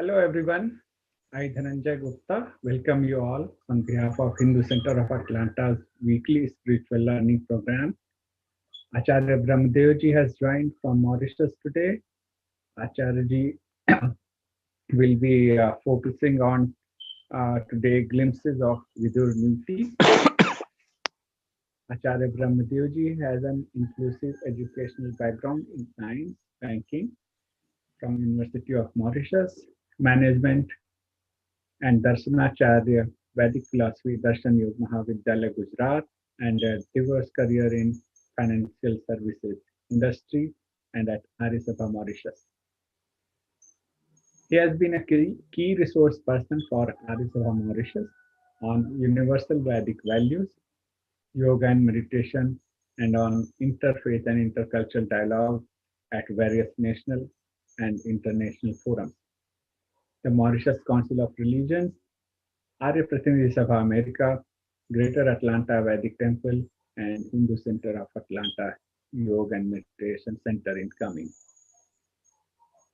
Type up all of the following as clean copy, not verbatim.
Hello everyone, I Dhananjay Gupta welcome you all on behalf of Hindu Center of Atlanta's weekly spiritual learning program. Acharya Brahmadev has joined from Mauritius today. Acharya will be focusing on today glimpses of Vidur Neeti. Acharya Brahmadev has an inclusive educational background in science, banking from University of Mauritius, management and Darshanacharya, Vedic philosophy, Darshan Yog Mahavidyalaya, Gujarat, and a diverse career in financial services industry and at Arya Sabha Mauritius. He has been a key resource person for Arya Sabha Mauritius on universal Vedic values, yoga and meditation, and on interfaith and intercultural dialogue at various national and international forums. The Mauritius Council of Religions, Arya Pratinidhi Sabha America, Greater Atlanta Vedic Temple, and Hindu Center of Atlanta Yoga and Meditation Center incoming.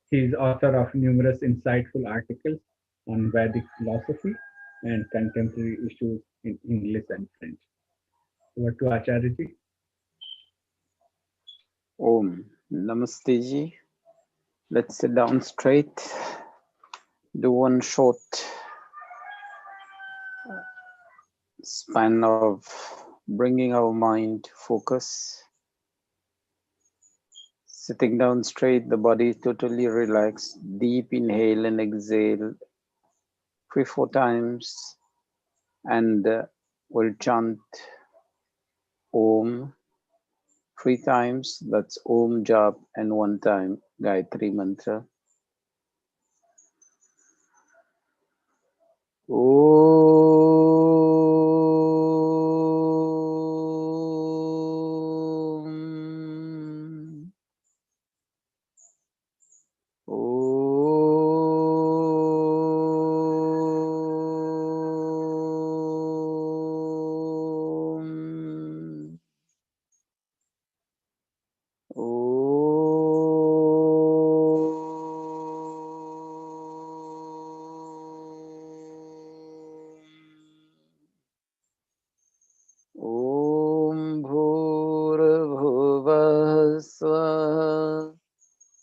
He is author of numerous insightful articles on Vedic philosophy and contemporary issues in English and French. Over to Acharya. Om Namaste Ji. Let's sit down straight. Do one short span of bringing our mind focus. Sitting down straight, the body totally relaxed. Deep inhale and exhale 3-4 times, and we'll chant Om 3 times. That's Om Jap, and 1 time Gayatri Mantra.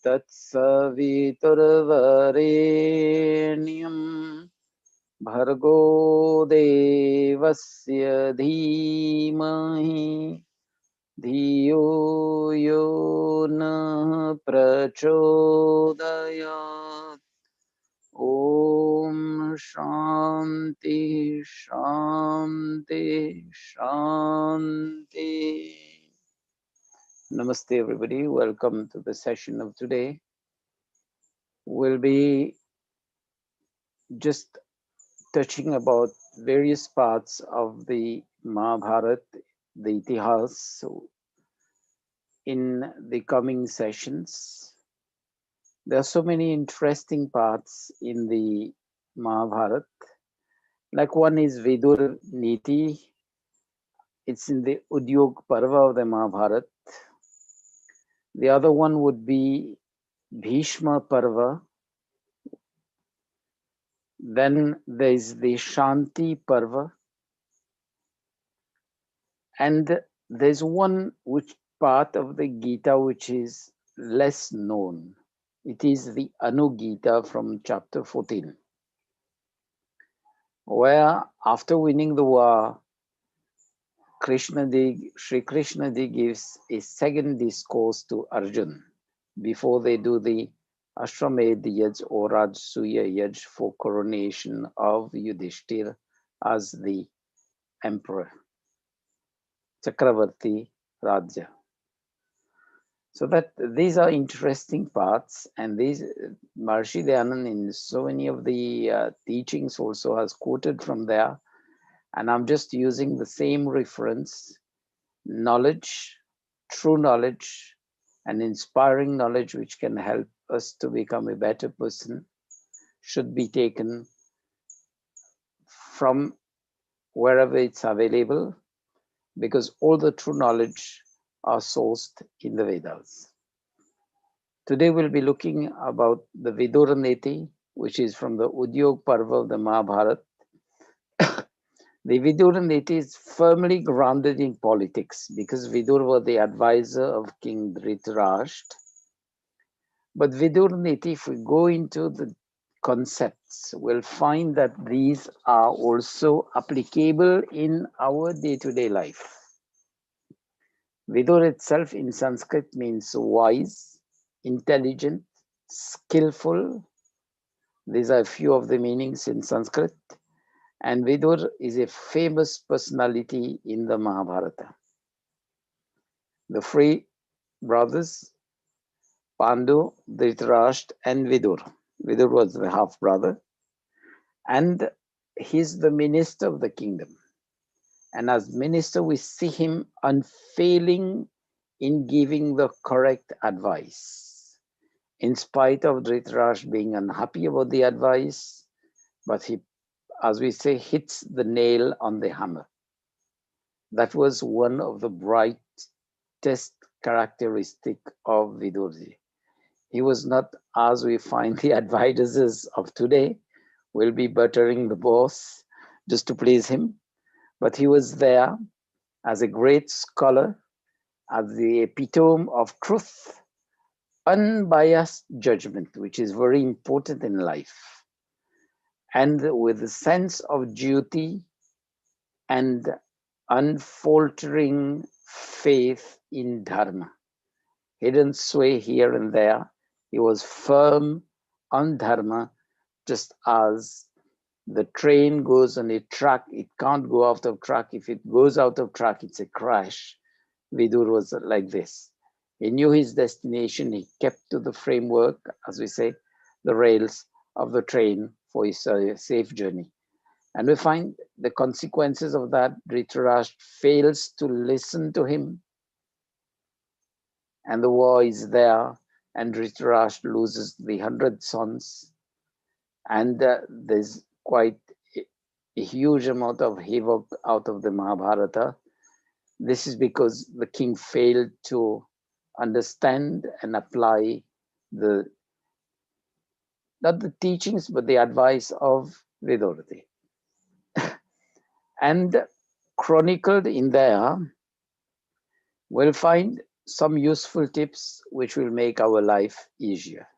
तत्सवितुर्वरेण्यं भर्गो देवस्य धीमहि धियो यो नः प्रचोदयात्। Om Shanti Shanti Shanti. Namaste everybody, welcome to the session of today. We'll be just touching about various parts of the Mahabharata, the Itihas, in the coming sessions. There are so many interesting parts in the Mahabharata. Like one is Vidur Neeti. It's in the Udyog Parva of the Mahabharata. The other one would be Bhishma Parva. Then there is the Shanti Parva. And there's one which part of the Gita which is less known. It is the Anugita from chapter 14, where after winning the war, Sri Krishna gives a second discourse to Arjun before they do the Ashwamedh Yaj or Rajsuya Yaj for coronation of Yudhishthir as the emperor, Chakravarti Raja. So that these are interesting parts, and these Maharishi Dayanand in so many of the teachings also has quoted from there, and I'm just using the same reference. Knowledge, true knowledge, and inspiring knowledge which can help us to become a better person should be taken from wherever it's available, because all the true knowledge are sourced in the Vedas. Today we'll be looking about the Vidur Neeti, which is from the Udyog Parva of the Mahabharata. The Vidur Neeti is firmly grounded in politics because Vidur was the advisor of King Dhritarashtra. But Vidur Neeti, if we go into the concepts, we'll find that these are also applicable in our day-to-day life. Vidur itself in Sanskrit means wise, intelligent, skillful. These are a few of the meanings in Sanskrit. And Vidur is a famous personality in the Mahabharata. The three brothers, Pandu, Dhritarashtra, and Vidur. Vidur was the half brother, and he's the minister of the kingdom. And as minister, we see him unfailing in giving the correct advice. In spite of Dhritarashtra being unhappy about the advice, but he, as we say, hits the nail on the hammer. That was one of the brightest characteristic of Vidurji. He was not, as we find the advisors of today, will be buttering the boss just to please him, but he was there as a great scholar, as the epitome of truth, unbiased judgment, which is very important in life, and with a sense of duty and unfaltering faith in dharma. He didn't sway here and there. He was firm on dharma, just as the train goes on a track, it can't go out of track. If it goes out of track, it's a crash. Vidur was like this. He knew his destination. He kept to the framework, as we say, the rails of the train for his safe journey. And we find the consequences of that. Dhritarashtra fails to listen to him, and the war is there, and Dhritarashtra loses the 100 sons, and there's quite a huge amount of havoc out of the Mahabharata. This is because the king failed to understand and apply the, not the teachings, but the advice of Vidurti. And chronicled in there, we'll find some useful tips which will make our life easier.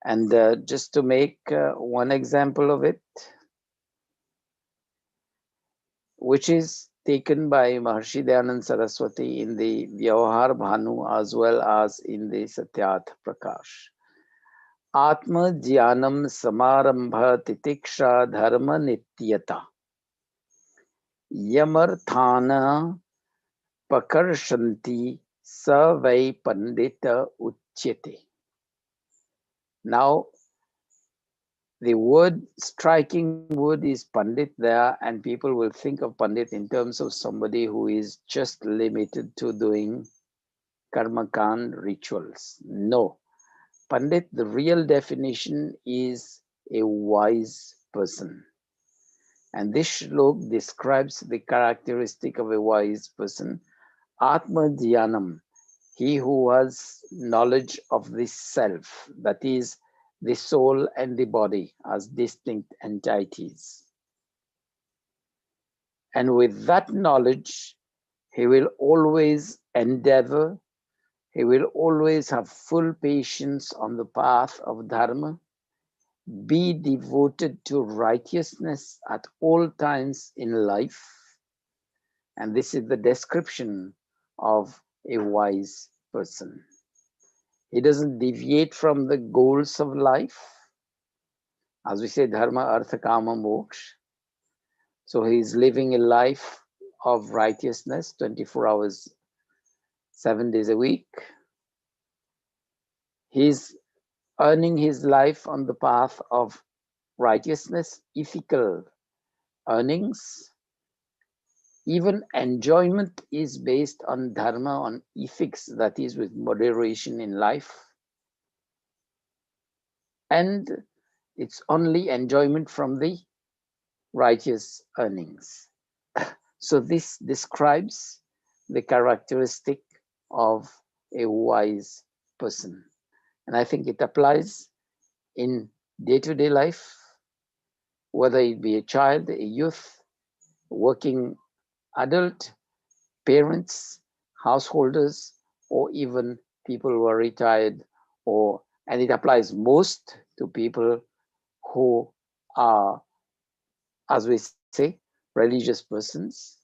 And just to make one example of it, which is taken by Maharshi Dayanand Saraswati in the Vyavahar Bhanu as well as in the Satyarth Prakash. Atma Jnanam Samarambha Titiksha Dharma Nityata Yamarthana Pakarshanti Savai Pandita Uchyate. Now, the word, striking word is Pandit there, and people will think of Pandit in terms of somebody who is just limited to doing karmakand rituals. No. Pandit, the real definition is a wise person. And this shlok describes the characteristic of a wise person. Atma Dhyanam, he who has knowledge of the self, that is, the soul and the body as distinct entities. And with that knowledge, he will always endeavor, he will always have full patience on the path of dharma, be devoted to righteousness at all times in life. And this is the description of a wise person. He doesn't deviate from the goals of life. As we say, dharma, artha, kama, moksha. So he's living a life of righteousness 24 hours, 7 days a week. He's earning his life on the path of righteousness, ethical earnings. Even enjoyment is based on dharma, on ethics, that is, with moderation in life. And it's only enjoyment from the righteous earnings. So this describes the characteristic of a wise person. And I think it applies in day-to-day life, whether it be a child, a youth, working adult, parents, householders, or even people who are retired, or and it applies most to people who are, as we say, religious persons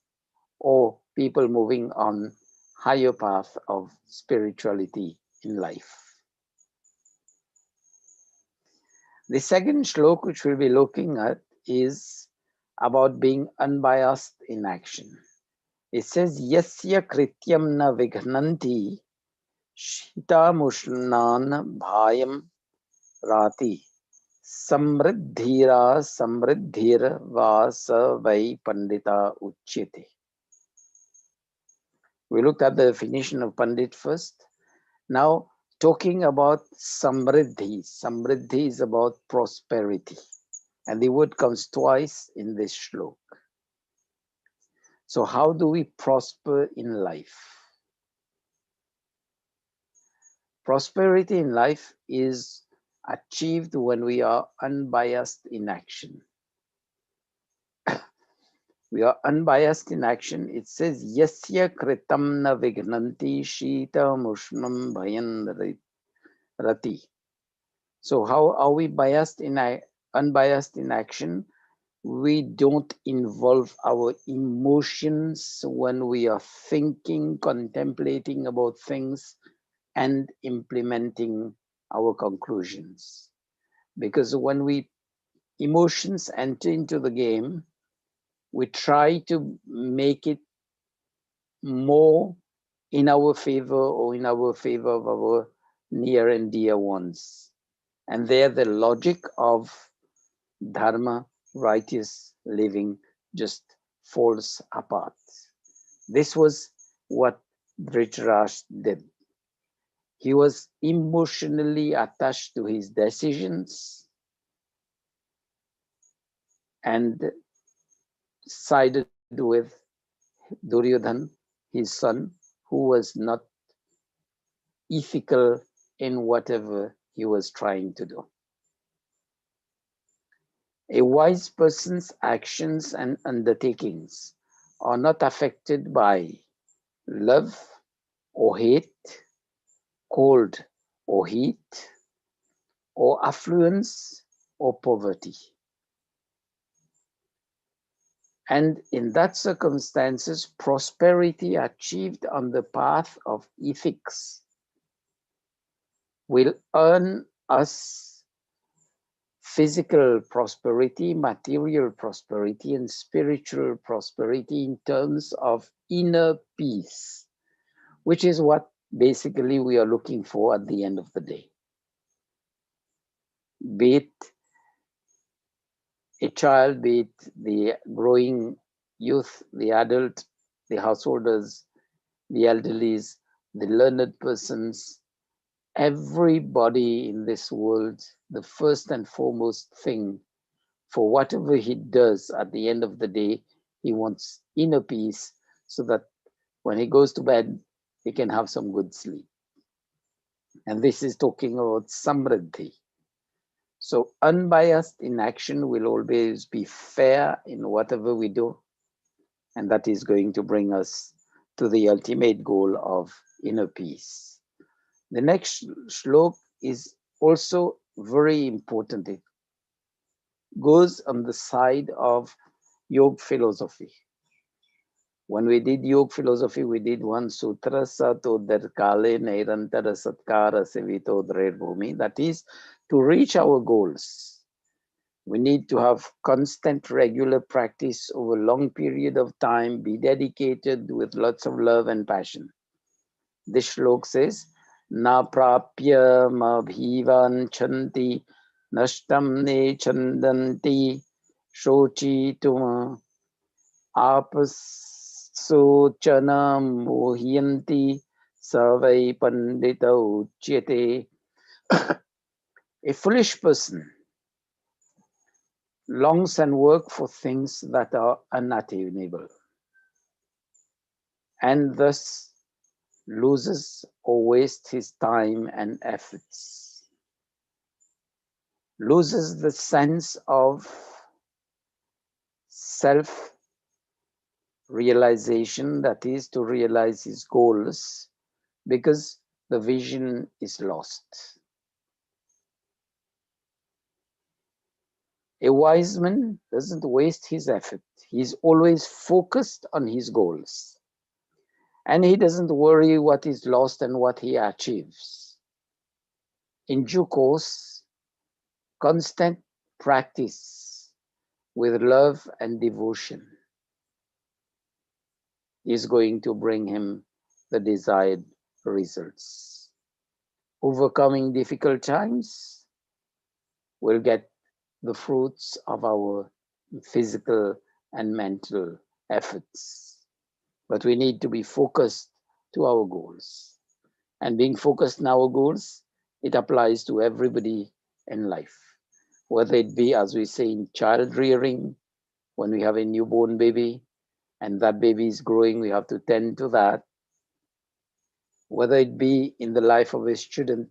or people moving on higher path of spirituality in life. The second shlok which we'll be looking at is about being unbiased in action. It says, Yasya krityam na vighnanti shita mushnan bhayam rati samriddhira samriddhir va sa vai pandita uchyate. We looked at the definition of pandit first. Now, talking about samriddhi. Samriddhi is about prosperity. And the word comes twice in this shlok. So, how do we prosper in life? Prosperity in life is achieved when we are unbiased in action. We are unbiased in action. It says, Yasya kritam na vignanti shita mushnam bhayan rati. So how are we unbiased in action? We don't involve our emotions when we are thinking, contemplating about things, and implementing our conclusions. Because when we emotions enter into the game, we try to make it more in our favor or in our favor of our near and dear ones. And there the logic of dharma, righteous living, just falls apart. This was what Dhritarashtra did. He was emotionally attached to his decisions and sided with Duryodhan, his son, who was not ethical in whatever he was trying to do. A wise person's actions and undertakings are not affected by love or hate, cold or heat, or affluence or poverty. And in that circumstances, prosperity achieved on the path of ethics will earn us physical prosperity, material prosperity, and spiritual prosperity in terms of inner peace, which is what basically we are looking for at the end of the day. Be it a child, be it the growing youth, the adult, the householders, the elderlies, the learned persons, everybody in this world, the first and foremost thing for whatever he does at the end of the day, he wants inner peace so that when he goes to bed, he can have some good sleep. And this is talking about samriddhi. So unbiased in action will always be fair in whatever we do. And that is going to bring us to the ultimate goal of inner peace. The next shlok is also very important. It goes on the side of yoga philosophy. When we did yoga philosophy, we did one sutra, Satodar Kale Nairantara Satkara Sevito Bhumi. That is to reach our goals. We need to have constant, regular practice over a long period of time, be dedicated with lots of love and passion. This shlok says, Na prapya mabhivan chanti nashtam ne chandanti shochi tuma apasochanam mohiyanti savai pandita uchyate. A foolish person longs and works for things that are unattainable and thus loses or wastes his time and efforts. loses the sense of self realization, that is, to realize his goals, because the vision is lost. A wise man doesn't waste his effort. He's always focused on his goals. And he doesn't worry what is lost and what he achieves. In due course, constant practice with love and devotion is going to bring him the desired results. Overcoming difficult times will get the fruits of our physical and mental efforts. But we need to be focused to our goals. And being focused on our goals, it applies to everybody in life. Whether it be, as we say, in child rearing, when we have a newborn baby and that baby is growing, we have to tend to that. Whether it be in the life of a student,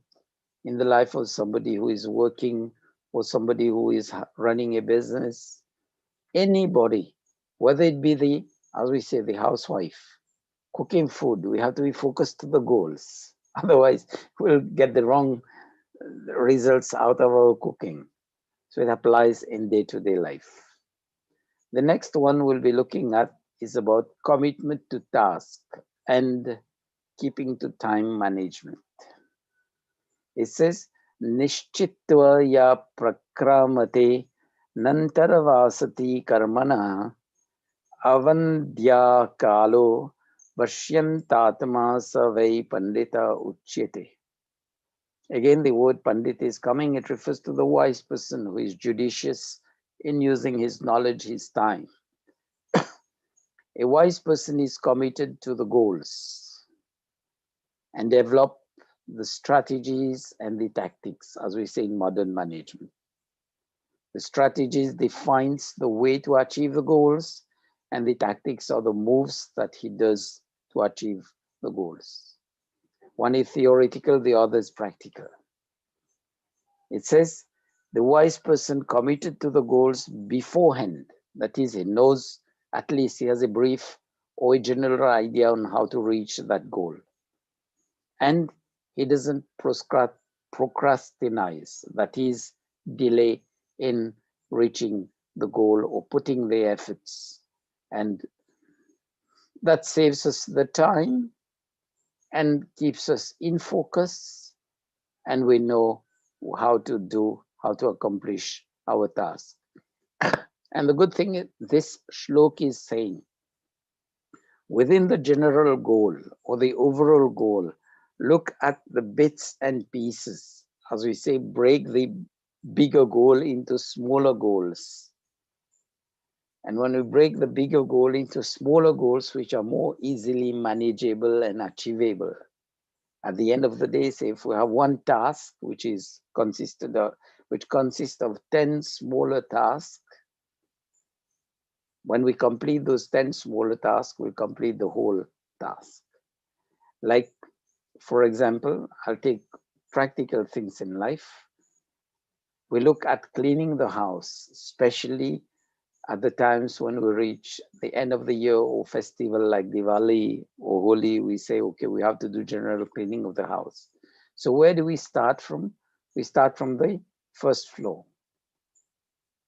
in the life of somebody who is working, or somebody who is running a business, anybody, whether it be the, as we say, the housewife, cooking food, we have to be focused to the goals. Otherwise, we'll get the wrong results out of our cooking. So it applies in day-to-day life. The next one we'll be looking at is about commitment to task and keeping to time management. It says, Nishchitva ya prakramate nantaravasati karmana avandya kalo vashyantatma savai pandita uchyate. Again, the word pandit is coming. It refers to the wise person who is judicious in using his knowledge, his time. A wise person is committed to the goals and develop the strategies and the tactics, as we say in modern management. The strategies defines the way to achieve the goals, and the tactics are the moves that he does to achieve the goals. One is theoretical, the other is practical. It says, the wise person committed to the goals beforehand, that is, he knows, at least he has a brief or a general idea on how to reach that goal. And he doesn't procrastinate, that is, delay in reaching the goal or putting the efforts. And that saves us the time and keeps us in focus, and we know how to accomplish our task. And the good thing is, this shlok is saying, within the general goal or the overall goal, look at the bits and pieces. As we say, break the bigger goal into smaller goals. And when we break the bigger goal into smaller goals, which are more easily manageable and achievable, at the end of the day, say if we have one task which consists of 10 smaller tasks, when we complete those 10 smaller tasks, we'll complete the whole task. Like, for example, I'll take practical things in life. We look at cleaning the house, especially at the times when we reach the end of the year or festival like Diwali or Holi. We say, okay, we have to do general cleaning of the house. So where do we start from? We start from the first floor.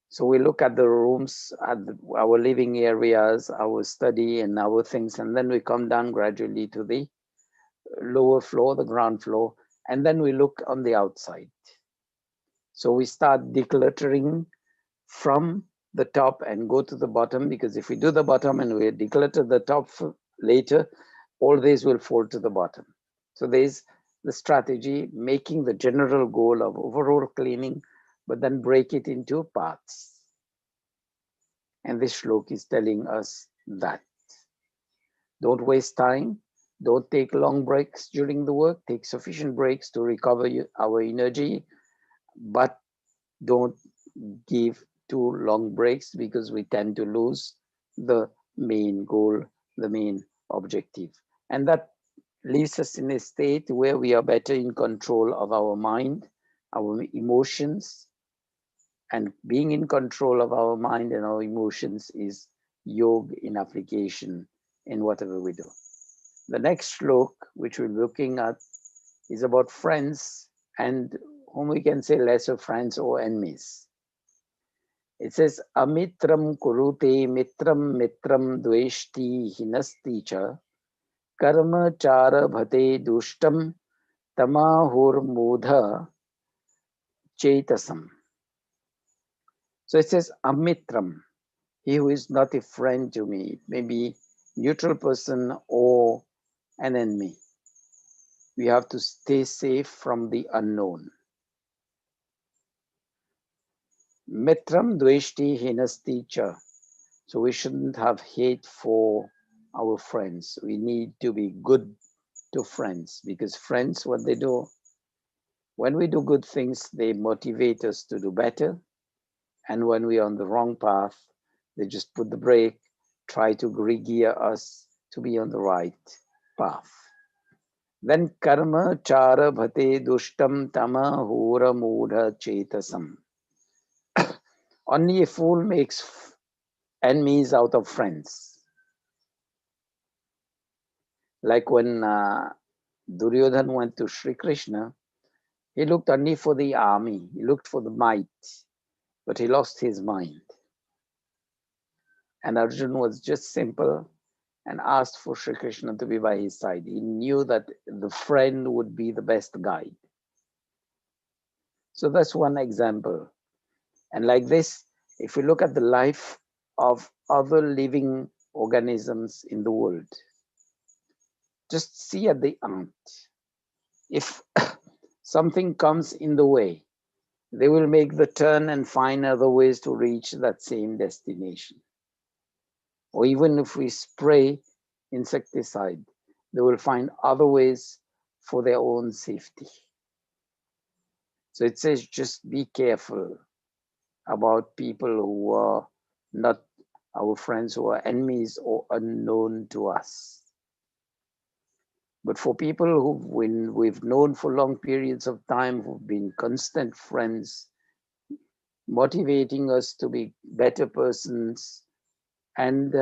So we look at the rooms, at our living areas, our study and our things, and then we come down gradually to the lower floor, the ground floor, and then we look on the outside. So we start decluttering from the top and go to the bottom, because if we do the bottom and we declutter the top later, all these will fall to the bottom. So there's the strategy, making the general goal of overall cleaning, but then break it into parts. And this shlok is telling us that. Don't waste time. Don't take long breaks during the work. Take sufficient breaks to recover our energy, but don't give too long breaks, because we tend to lose the main goal, the main objective. And that leaves us in a state where we are better in control of our mind, our emotions, And being in control of our mind and our emotions is yoga in application in whatever we do. The next slok, which we're looking at, is about friends and whom we can say lesser friends or enemies. It says, Amitram kurute mitram mitram dveshti hinasti cha karma chara bhate dushtam tamahur mudha chetasam. So it says, Amitram, he who is not a friend to me. It may be neutral person or an enemy. We have to stay safe from the unknown. Mitram dveshti hinasti cha. So we shouldn't have hate for our friends. We need to be good to friends, because friends, what they do, when we do good things, they motivate us to do better. And when we're on the wrong path, they just put the brake, try to re-gear us to be on the right path. Then karma chara bhate dushtam tama hura mudha chetasam. Only a fool makes enemies out of friends. Like when Duryodhan went to Sri Krishna, he looked only for the army, he looked for the might, but he lost his mind. And Arjun was just simple and asked for Sri Krishna to be by his side. He knew that the friend would be the best guide. So that's one example. And like this, if we look at the life of other living organisms in the world, just see at the ant. If something comes in the way, they will make the turn and find other ways to reach that same destination. Or even if we spray insecticide, they will find other ways for their own safety. So it says just be careful about people who are not our friends, who are enemies or unknown to us. But for people who we've known for long periods of time, who've been constant friends, motivating us to be better persons, and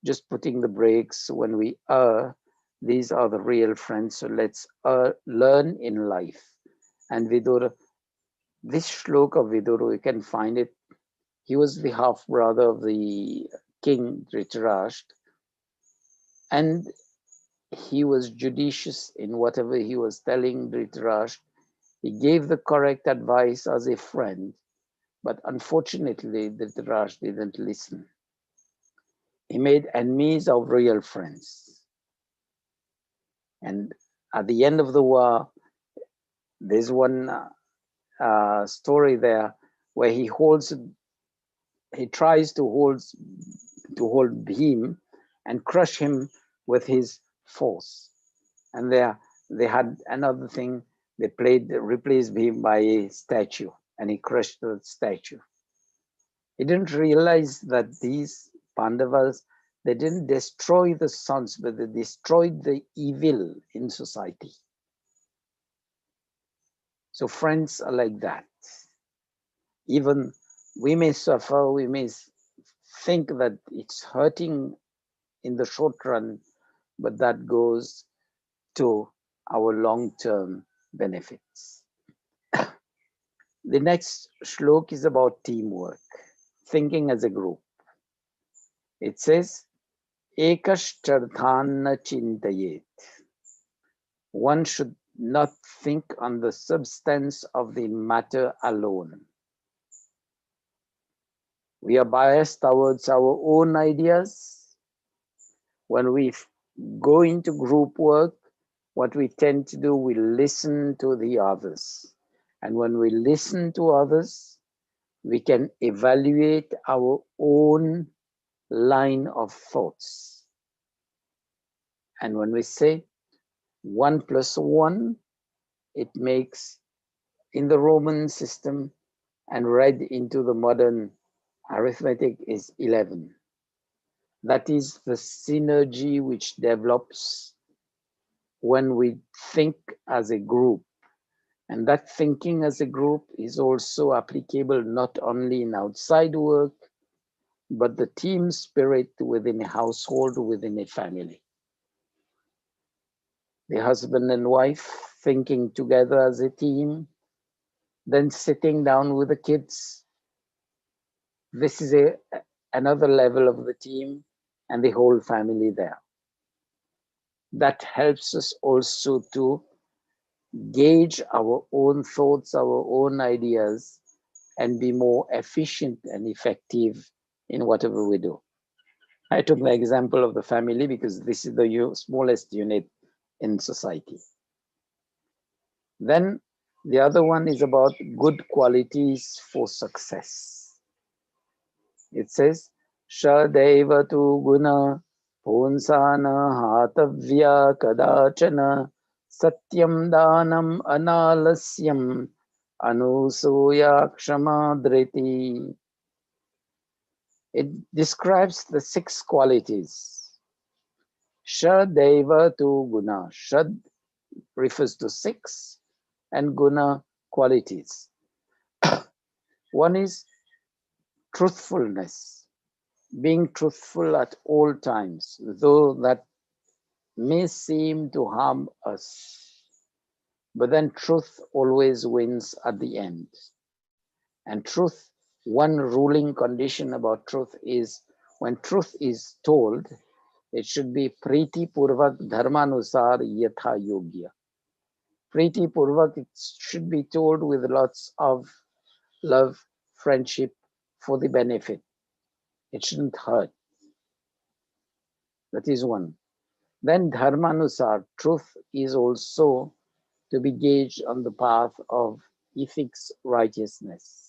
just putting the brakes when we err, these are the real friends. So let's learn in life. And Vidur, this shloka of Vidur, you can find it. He was the half brother of the king Dhritarashtra, and he was judicious in whatever he was telling Dhritarashtra. He gave the correct advice as a friend, but unfortunately, Dhritarashtra didn't listen. He made enemies of real friends. And at the end of the war, there's one story there where he tries to hold Bhim and crush him with his force. And there they had another thing. They replaced Bhim by a statue, and he crushed the statue. He didn't realize that these Pandavas, they didn't destroy the sons, but they destroyed the evil in society. So friends are like that. Even we may suffer, we may think that it's hurting in the short run, but that goes to our long-term benefits. The next shlok is about teamwork, thinking as a group. It says, Ekashtardhana chintayet. One should not think on the substance of the matter alone. We are biased towards our own ideas. When we go into group work, what we tend to do, we listen to the others. And when we listen to others, we can evaluate our own line of thoughts. And when we say 1 plus 1, it makes, in the Roman system and read into the modern arithmetic, is 11. That is the synergy which develops when we think as a group. And that thinking as a group is also applicable not only in outside work, but the team spirit within a household, within a family. The husband and wife thinking together as a team, then sitting down with the kids. This is another level of the team and the whole family there. That helps us also to gauge our own thoughts, our own ideas, and be more efficient and effective in whatever we do. I took the example of the family because this is the smallest unit in society. Then the other one is about good qualities for success. It says, Shadeva tu guna punsana hatavya kadachana satyam danam analasyam anusuya kshamadriti. It describes the six qualities. Shadeva tu guna. Shad refers to six and guna qualities. One is truthfulness, being truthful at all times, though that may seem to harm us. But then truth always wins at the end. And truth, one ruling condition about truth is when truth is told, it should be Priti Purvak Dharmanusar Yatha Yogya. Priti Purvak, it should be told with lots of love, friendship for the benefit. It shouldn't hurt. That is one. Then Dharmanusar, truth is also to be gauged on the path of ethics, righteousness.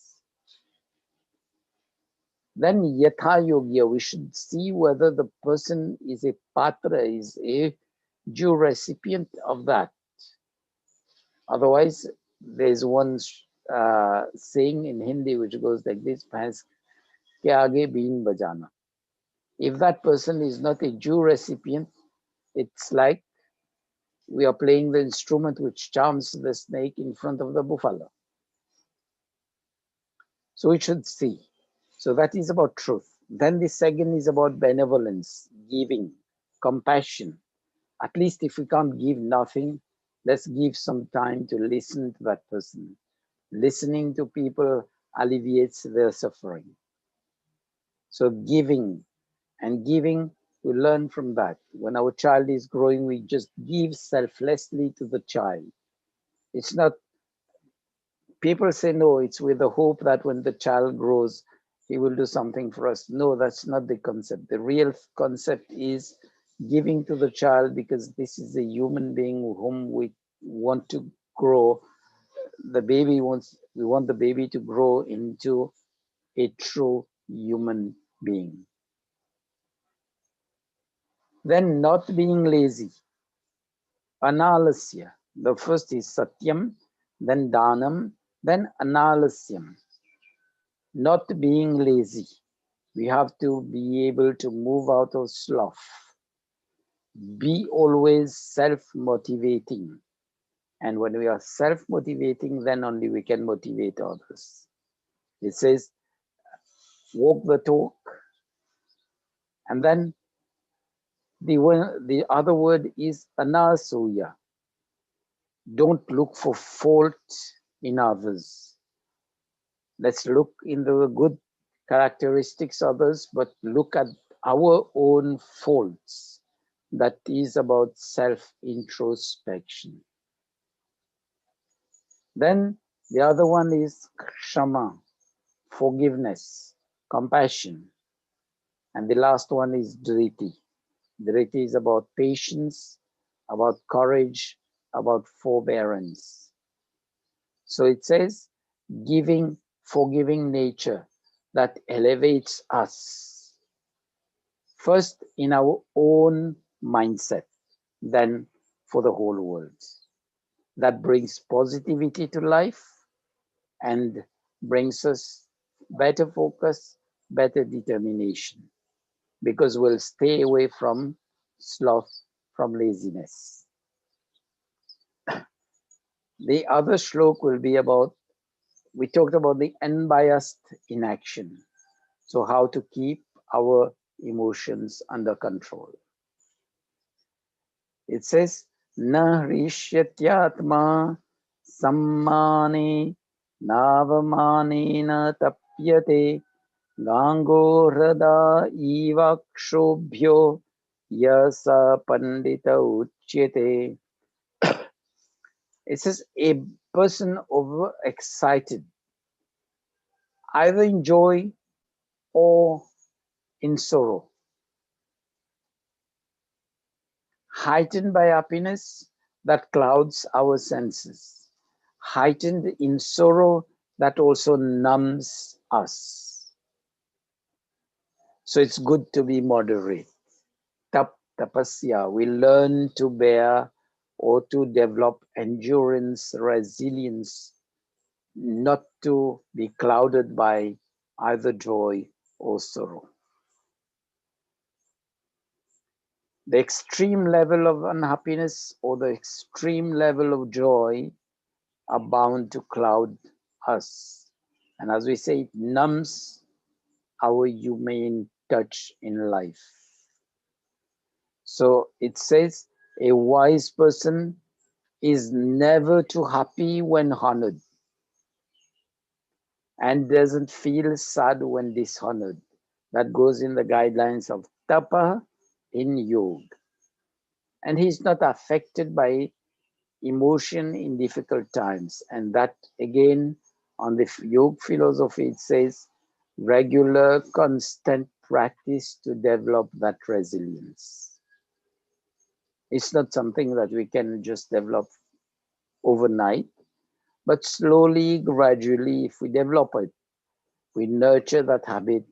Then Yatha Yogya, we should see whether the person is a patra, is a due recipient of that. Otherwise, there's one saying in Hindi which goes like this: "Bhais ke aage been bajana." If that person is not a due recipient, it's like we are playing the instrument which charms the snake in front of the buffalo. So we should see. So that is about truth. Then the second is about benevolence, giving, compassion. At least if we can't give nothing, let's give some time to listen to that person. Listening to people alleviates their suffering. So giving and giving, we learn from that. When our child is growing, we just give selflessly to the child. It's not, people say no, it's with the hope that when the child grows, he will do something for us. No, that's not the concept. The real concept is giving to the child because this is a human being whom we want to grow. We want the baby to grow into a true human being. Then not being lazy, analasya. The first is satyam, then danam, then analasyam. Not being lazy. We have to be able to move out of sloth. Be always self-motivating. And when we are self-motivating, then only we can motivate others. It says, walk the talk. And then the other word is anasuya. Don't look for fault in others. Let's look in the good characteristics of others, but look at our own faults. That is about self-introspection. Then the other one is kshama, forgiveness, compassion. And the last one is driti. Driti is about patience, about courage, about forbearance. So it says, giving, forgiving nature that elevates us. First in our own mindset, then for the whole world. That brings positivity to life and brings us better focus, better determination, because we'll stay away from sloth, from laziness. The other shlok will be about, we talked about the unbiased inaction. So, how to keep our emotions under control. It says, Na rishyatma sammani navamani na tapyate gango hrada ivakshobhyo yasa pandita uchyate. It says, a person overexcited, either in joy or in sorrow, heightened by happiness that clouds our senses, heightened in sorrow that also numbs us. So it's good to be moderate. Tapasya, we learn to bear or to develop endurance, resilience, not to be clouded by either joy or sorrow. The extreme level of unhappiness or the extreme level of joy are bound to cloud us. And as we say, it numbs our humane touch in life. So it says a wise person is never too happy when honored and doesn't feel sad when dishonored. That goes in the guidelines of tapa in yoga. And he's not affected by emotion in difficult times. And that again, on the yoga philosophy, it says regular, constant practice to develop that resilience. It's not something that we can just develop overnight, but slowly, gradually, if we develop it, we nurture that habit,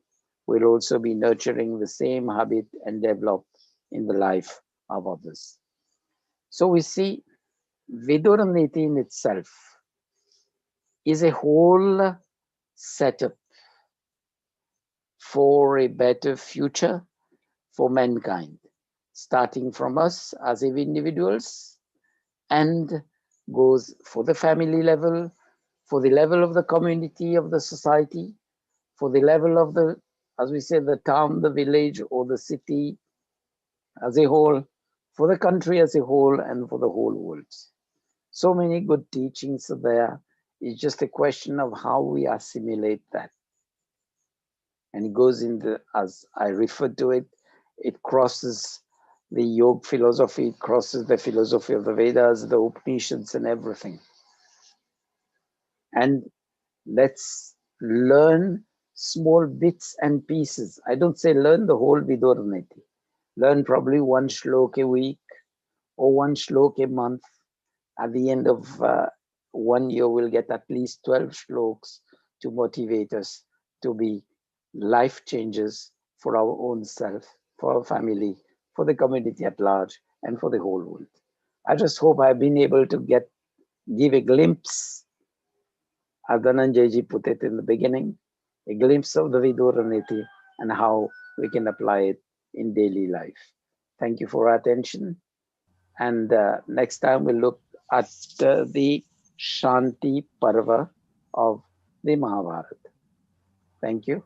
we'll also be nurturing the same habit and develop in the life of others. So we see Vidur Neeti in itself is a whole setup for a better future for mankind, starting from us as individuals and goes for the family level, for the level of the community, of the society, for the level of the, as we say, the town, the village, or the city as a whole, for the country as a whole, and for the whole world. So many good teachings are there. It's just a question of how we assimilate that. And it goes in the, as I referred to it, it crosses the yoga philosophy, it crosses the philosophy of the Vedas, the Upanishads, and everything. And let's learn small bits and pieces. I don't say learn the whole Vidurniti. Learn probably one shlok a week or one shlok a month. At the end of 1 year, we'll get at least 12 shloks to motivate us to be life changers for our own self, for our family, for the community at large, and for the whole world. I just hope I've been able to give a glimpse, as Dhananjayji put it in the beginning, a glimpse of the Viduraniti and how we can apply it in daily life. Thank you for your attention. And next time we'll look at the Shanti Parva of the Mahabharata. Thank you.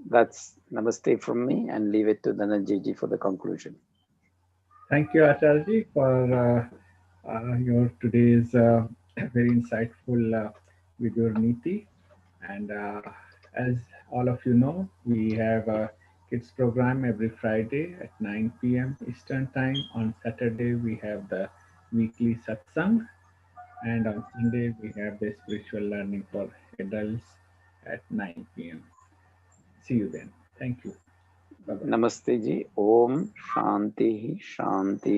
That's namaste from me and leave it to Dhananjayji for the conclusion. Thank you, Acharji, for your today's very insightful with your Neeti. And as all of you know, we have a kids program every Friday at 9 p.m. Eastern Time. On Saturday, we have the weekly satsang. And on Sunday, we have the spiritual learning for adults at 9 p.m. See you then. Thank you. Bye bye. Namaste ji. Om Shanti Shanti